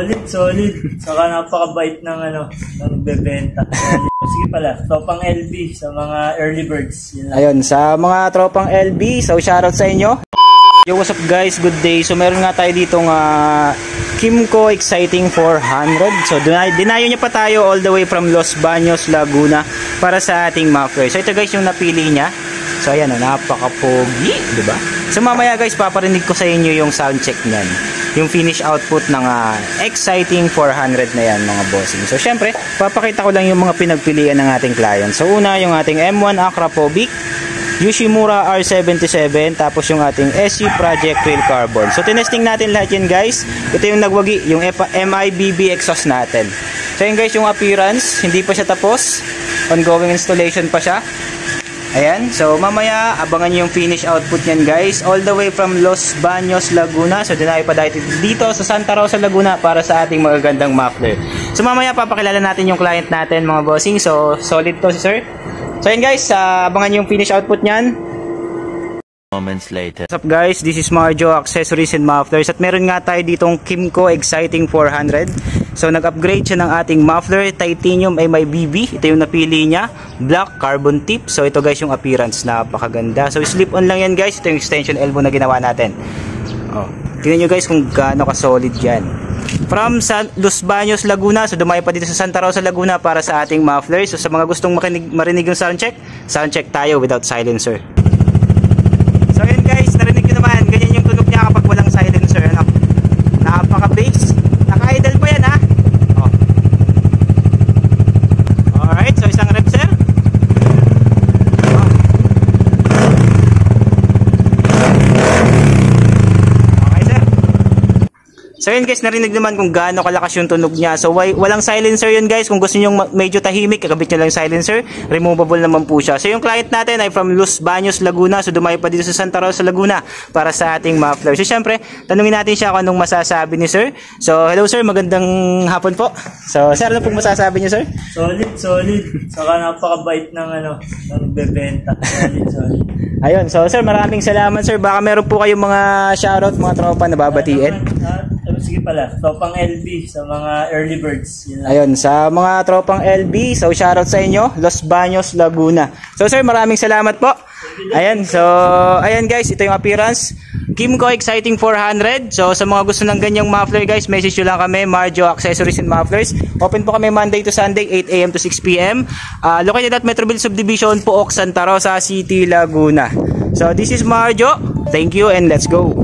Solid, solid. Saka napakabait ng nagbebenta. Sige pala, tropang LB sa mga early birds. Ayun, sa mga tropang LB, so shoutout sa inyo. Yo, what's up guys? Good day. So meron nga tayo ditong Kimco Exciting 400. So dinayo niya pa tayo all the way from Los Baños, Laguna para sa ating muffler. So ito guys yung napili niya. So ayan, napaka-pogi, di ba? So mamaya guys, paparinig ko sa inyo yung sound check niyan. Yung finish output ng Exciting 400 na yan mga bossing. So syempre, papakita ko lang yung mga pinagpilian ng ating client. So una, yung ating M1 Acropovic, Yoshimura R77, tapos yung ating SU Project Trail Carbon. So tinesting natin lahat yan guys. Ito yung nagwagi, yung MIBB exhaust natin. So yun guys yung appearance, hindi pa siya tapos. Ongoing installation pa siya. Ayan, so mamaya abangan nyo yung finish output nyan guys, all the way from Los Baños, Laguna. So dinayo pa dito sa Santa Rosa, Laguna para sa ating magagandang muffler. So mamaya papakilala natin yung client natin mga bossing. So solid to si sir. So yun guys, abangan nyo yung finish output nyan. Moments later. What's up guys, this is Marjo, Accessories and Mufflers. At meron nga tayo ditong Kimco Exciting 400. So nag-upgrade siya ng ating muffler, titanium MIBB. Ito yung napili niya, black carbon tip. So ito guys yung appearance, napakaganda. So slip-on lang yan guys. Ito yung extension elbow na ginawa natin. Tingnan nyo guys kung gaano ka-solid yan. From Los Baños, Laguna. So dumayo pa dito sa Santa Rosa, Laguna para sa ating muffler. So sa mga gustong marinig yung sound check tayo without silencer. So yun guys, narinig nyo naman, ganyan yung tunog niya kapag walang silencer. Napaka-bass. Naka-idle pa yan ha. Alright, so isang rep sir. Okay sir. So yun guys, narinig naman kung gaano kalakas yung tunog niya. So walang silencer yun guys. Kung gusto nyo medyo tahimik, kakabit nyo lang yung silencer. Removable naman po siya. So yung client natin ay from Los Baños, Laguna. So dumayo pa dito sa Santa Rosa, Laguna para sa ating muffler. So syempre, tanungin natin siya kung anong masasabi ni sir. So hello sir, magandang hapon po. So sir, ano pong masasabi niyo sir? Solid, solid. Saka napakabait ng nagbebenta. Solid, solid. Ayun, so sir, maraming salamat sir. Baka meron po kayong mga shoutout, mga tropa na babatiin. Sige pala, tropang LB sa mga early birds. Ayun, sa mga tropang LB, so shoutout sa inyo, Los Baños, Laguna. So sir, maraming salamat po. Ayan, so ayan guys, ito yung appearance. Kimco Exciting 400. So sa mga gusto ng ganyang muffler guys, message nyo lang kami, Marjo Accessories and Mufflers. Open po kami Monday to Sunday, 8 AM to 6 PM. Located at Metroville Subdivision, Pook, Santa Rosa City, Laguna. So this is Marjo. Thank you and let's go.